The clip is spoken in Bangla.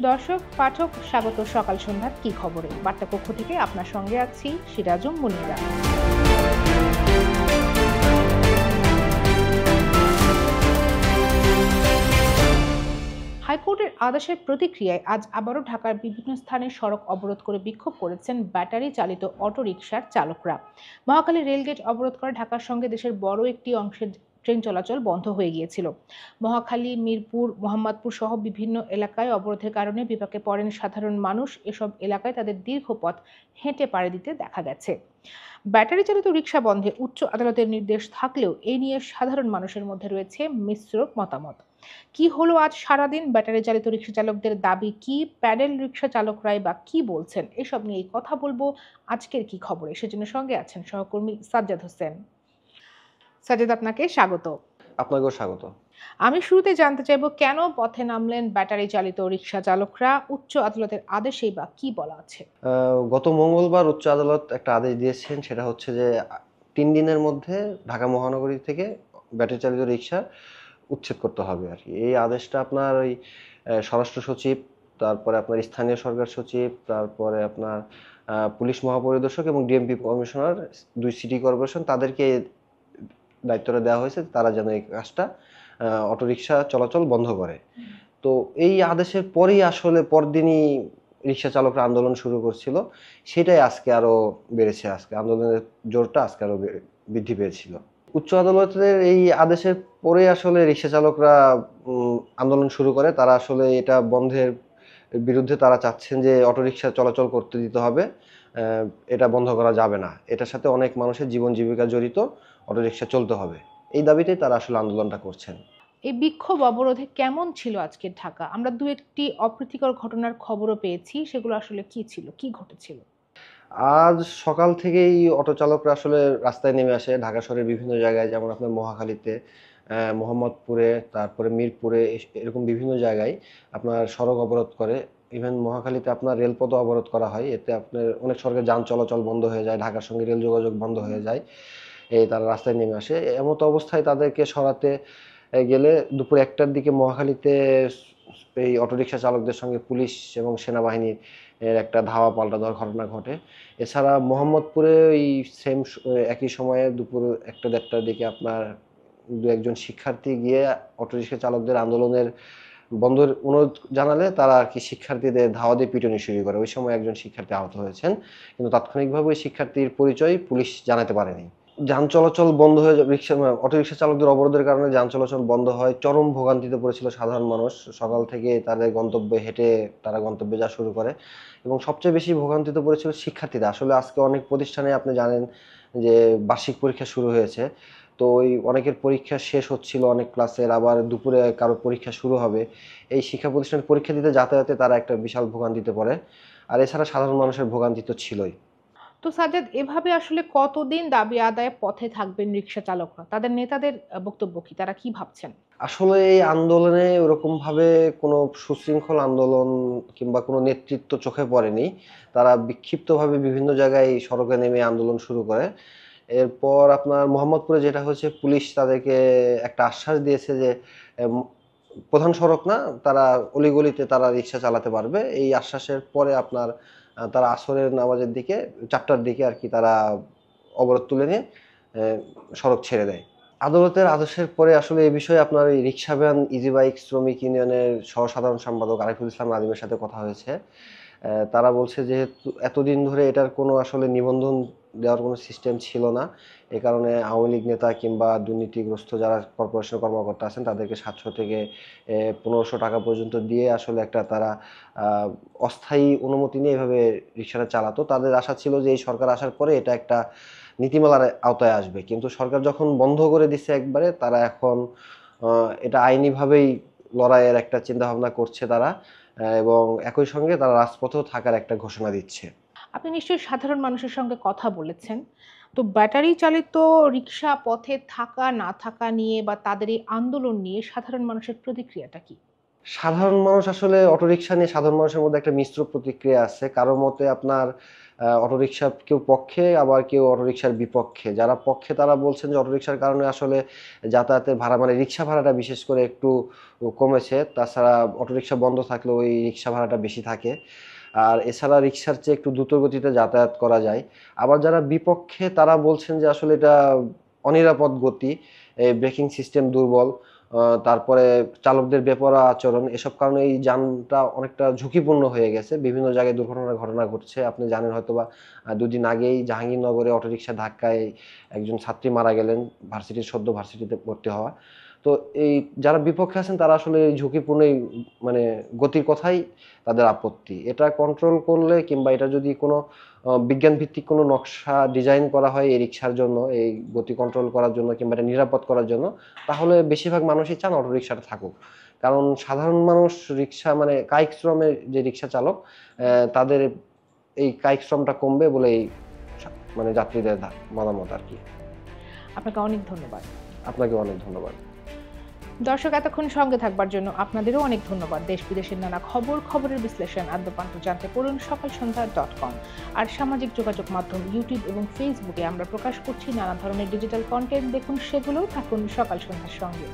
দর্শক পাঠক স্বাগত সকাল সন্ধ্যার কি খবরে বার্তা কক্ষ থেকে আপনার সঙ্গে আছি সিরাজুম মুনিরা। হাইকোর্টের আদেশের প্রতিক্রিয়ায় আজ আবারও ঢাকার বিভিন্ন স্থানে সড়ক অবরোধ করে বিক্ষোভ করেছেন ব্যাটারি চালিত অটোরিকশার চালকরা। মহাখালী রেলগেট অবরোধ করে ঢাকার সঙ্গে দেশের বড় একটি অংশের ট্রেন চলাচল বন্ধ হয়ে গিয়েছিল। মহাখালী, মিরপুর, মোহাম্মদপুর সহ বিভিন্ন এলাকায় অবরোধের কারণে বিপাকে পড়েন সাধারণ মানুষ। এসব এলাকায় তাদের দীর্ঘ পথ হেঁটে পাড়ি দিতে দেখা গেছে। ব্যাটারি চালিত রিকশা বন্ধে উচ্চ আদালতের নির্দেশ থাকলেও এ নিয়ে সাধারণ মানুষের মধ্যে রয়েছে মিশ্র মতামত। কি হলো আজ সারাদিন, ব্যাটারি চালিত রিকশা চালকদের দাবি কি, প্যাডেল রিকশা চালকরাই বা কি বলছেন, এসব নিয়েই কথা বলবো আজকের কি খবরে। সেজন্য সঙ্গে আছেন সহকর্মী সাজ্জাদ হোসেন। সাজ্জাদ, আপনাকে স্বাগত। আপনাকেও স্বাগত। আমি শুরুতে জানতে চাইবো, কেন পথে নামলেন ব্যাটারি চালিত রিকশা চালকরা? উচ্চ আদালতের আদেশেই বা কি বলা আছে? গত মঙ্গলবার উচ্চ আদালত একটা আদেশ দিয়েছেন, সেটা হচ্ছে যে ৩ দিনের মধ্যে ঢাকা মহানগরী থেকে ব্যাটারি চালিত রিকশা উচ্ছেদ করতে হবে আর কি। এই আদেশটা আপনার ওই স্বরাষ্ট্র সচিব, তারপরে আপনার স্থানীয় সরকার সচিব, তারপরে আপনার পুলিশ মহাপরিদর্শক এবং ডিএমপি কমিশনার, ২ সিটি কর্পোরেশন, তাদেরকে দায়িত্বটা দেওয়া হয়েছে তারা যেন এই কাজটা অটোরিকশা চলাচল বন্ধ করে। তো এই আদেশের পরেই আসলে পরদিনই রিকশা চালকরা আন্দোলন শুরু করছিল। সেটাই আজকে আরো বেড়েছে। আজকে আন্দোলনের জোরটা আজকে আরো বৃদ্ধি পেয়েছিল। উচ্চ আদালতের এই আদেশের পরে আসলে রিকশা চালকরা আন্দোলন শুরু করে। তারা আসলে এটা বন্ধের বিরুদ্ধে তারা চাচ্ছেন যে অটোরিকশা চলাচল করতে দিতে হবে। এটা বন্ধ করা যাবে না। এটার সাথে অনেক মানুষের জীবন জীবিকা জড়িত, অটোরিকশা চলতে হবে। এই দাবিতেই তারা আসলে আন্দোলনটা করছেন। এই বিক্ষোভ অবরোধে কেমন ছিল আজকের ঢাকা? আমরা দু একটি অপ্রীতিকর ঘটনার খবরও পেয়েছি, সেগুলো আসলে কি ছিল, কি ঘটেছিল? আজ সকাল থেকেই অটো চালকরা আসলে রাস্তায় নেমে আসে ঢাকা শহরের বিভিন্ন জায়গায়, যেমন আপনার মহাখালীতে, মোহাম্মদপুরে, তারপরে মিরপুরে, এরকম বিভিন্ন জায়গায় আপনার সড়ক অবরোধ করে। ইভেন মহাখালীতে আপনার রেলপথও অবরোধ করা হয়। এতে আপনার অনেক সড়কের যান চলাচল বন্ধ হয়ে যায়, ঢাকার সঙ্গে রেল যোগাযোগ বন্ধ হয়ে যায়। তারা রাস্তায় নেমে আসে। এমত অবস্থায় তাদেরকে সরাতে গেলে দুপুর ১টার দিকে মহাখালীতে এই অটোরিকশা চালকদের সঙ্গে পুলিশ এবং সেনাবাহিনীর একটা ধাওয়া পাল্টা দেওয়ার ঘটনা ঘটে। এছাড়া মোহাম্মদপুরে ওই সেম একই সময়ে দুপুর ১টা-১.৫টার দিকে আপনার দু-একজন শিক্ষার্থী গিয়ে অটোরিকশা চালকদের আন্দোলনের বন্ধের অনুরোধ জানালে তারা আর কি শিক্ষার্থীদের ধাওয়া দিয়ে পিটুনি শুরু করে। ওই সময় একজন শিক্ষার্থী আহত হয়েছেন। কিন্তু তাৎক্ষণিকভাবে ওই শিক্ষার্থীর পরিচয় পুলিশ জানাতে পারেনি। যান চলাচল বন্ধ হয়ে অটোরিকশা চালকদের অবরোধের কারণে যান চলাচল বন্ধ হয়। চরম ভোগান্তিতে পড়েছিল সাধারণ মানুষ। সকাল থেকে তাদের গন্তব্যে হেঁটে তারা গন্তব্যে যাওয়া শুরু করে এবং সবচেয়ে বেশি ভোগান্তিতে পড়েছিল শিক্ষার্থীরা। আসলে আজকে অনেক প্রতিষ্ঠানে আপনি জানেন যে বার্ষিক পরীক্ষা শুরু হয়েছে। তো ওই অনেকের পরীক্ষা শেষ হচ্ছিল অনেক ক্লাসের, আবার দুপুরে কারো পরীক্ষা শুরু হবে। এই শিক্ষা প্রতিষ্ঠানের পরীক্ষা দিতে যাতায়াতে তারা একটা বিশাল ভোগান্তিতে পড়ে। আর এছাড়া সাধারণ মানুষের ভোগান্তি তো ছিলই। তো সাজ্জাদ, এভাবে আসলে কতদিন দাবি আদায়ে পথে থাকবেন রিকশা চালকরা? তাদের নেতাদের বক্তব্য কি? তারা কি ভাবছেন? আসলে এই আন্দোলনে ওরকমভাবে কোনো সুশৃঙ্খল আন্দোলন কিংবা কোনো নেতৃত্ব চোখে পড়েনি। তারা বিক্ষিপ্তভাবে বিভিন্ন জায়গায় সড়কে নেমে আন্দোলন শুরু করে। এরপর আপনার মোহাম্মদপুরে যেটা হয়েছে, পুলিশ তাদেরকে একটা আশ্বাস দিয়েছে যে এম প্রধান সড়ক না, তারা অলিগলিতে তারা রিক্সা চালাতে পারবে। এই আশ্বাসের পরে আপনার তারা আসরের নামাজের দিকে ৪টার দিকে আরকি তারা অবরোধ তুলে নিয়ে এ সড়ক ছেড়ে দেয়। আদালতের আদেশের পরে আসলে এই বিষয়ে আপনার এই রিক্সা ভ্যান ইজি বাইক শ্রমিক ইউনিয়নের সহ-সাধারণ সম্পাদক আরিফুল ইসলাম নাদিমের সাথে কথা হয়েছে। তারা বলছে যেহেতু এতদিন ধরে এটার কোনো আসলে নিবন্ধন দেওয়ার কোনো সিস্টেম ছিল না। এ কারণে আওয়ামী লীগ নেতা কিংবা দুর্নীতিগ্রস্ত যারা কর্পোরেশনের কর্মকর্তা আছেন তাদেরকে ৭০০ থেকে ১৫০০ টাকা পর্যন্ত দিয়ে আসলে একটা তারা আ অস্থায়ী অনুমতি নিয়ে এভাবে রিক্সাটা চালাতো। তাদের আশা ছিল যে এই সরকার আসার পরে এটা একটা নীতিমালার আওতায় আসবে। কিন্তু সরকার যখন বন্ধ করে দিছে একবারে, তারা এখন আ এটা আইনিভাবেই লড়াইয়ের একটা চিন্তাভাবনা করছে তারা। এবং একই সঙ্গে তারা রাজপথেও থাকার একটা ঘোষণা দিচ্ছে। আপনি নিশ্চয়ই সাধারণ মানুষের সঙ্গে কথা বলেছেন। তো ব্যাটারি চালিত রিকশা পথে থাকা না থাকা নিয়ে বা তাদের এই আন্দোলন নিয়ে সাধারণ মানুষের প্রতিক্রিয়াটা কি? সাধারণ মানুষ আসলে অটোরিকশা নিয়ে সাধারণ মানুষের মধ্যে একটা মিশ্র প্রতিক্রিয়া আছে। কারো মতে আপনার অটোরিকশা কেউ পক্ষে আবার কেউ অটোরিকশার বিপক্ষে। যারা পক্ষে তারা বলছেন যে অটোরিকশার কারণে আসলে যাতায়াতের ভাড়া মানে রিক্সা ভাড়াটা বিশেষ করে একটু কমেছে। তাছাড়া অটোরিকশা বন্ধ থাকলেও ওই রিক্সা ভাড়াটা বেশি থাকে। আর এছাড়া রিক্সার চেয়ে একটু দ্রুত গতিতে যাতায়াত করা যায়। আবার যারা বিপক্ষে তারা বলছেন যে আসলে এটা অনিরাপদ গতি, ব্রেকিং সিস্টেম দুর্বল। তারপরে চালকদের বেপরোয়া আচরণ এসব কারণে এই যানটা অনেকটা ঝুঁকিপূর্ণ হয়ে গেছে। বিভিন্ন জায়গায় দুর্ঘটনার ঘটনা ঘটছে। আপনি জানেন হয়তোবা ২ দিন আগেই জাহাঙ্গীরনগরে অটোরিকশা ধাক্কায় একজন ছাত্রী মারা গেলেন, সদ্য ভার্সিটিতে ভর্তি হওয়া। তো এই যারা বিপক্ষে আছেন তারা আসলে এই ঝুঁকিপূর্ণ এই মানে গতির কথাই তাদের আপত্তি। এটা কন্ট্রোল করলে কিংবা এটা যদি কোনো বিজ্ঞান ভিত্তিক কোনো নকশা ডিজাইন করা হয় এই রিক্সার জন্য, এই গতি কন্ট্রোল করার জন্য কিংবা এটা নিরাপদ করার জন্য, তাহলে বেশিরভাগ মানুষই চান অটোরিকশাটা থাকুক। কারণ সাধারণ মানুষ রিক্সা মানে কায়িক শ্রমের যে রিক্সা চালক তাদের এই কায়িক শ্রমটা কমবে বলেই মানে যাত্রীদের মতামত আরকি। আপনাকে অনেক ধন্যবাদ। আপনাকেও অনেক ধন্যবাদ। দর্শক এতক্ষণ সঙ্গে থাকবার জন্য আপনাদেরও অনেক ধন্যবাদ। দেশ বিদেশের নানা খবরের বিশ্লেষণ আদ্যপান্ত জানতে পড়ুন সকালসন্ধ্যা.com। আর সামাজিক যোগাযোগ মাধ্যম ইউটিউব এবং ফেসবুকে আমরা প্রকাশ করছি নানা ধরনের ডিজিটাল কন্টেন্ট। দেখুন সেগুলোও, থাকুন সকাল সন্ধ্যার সঙ্গে।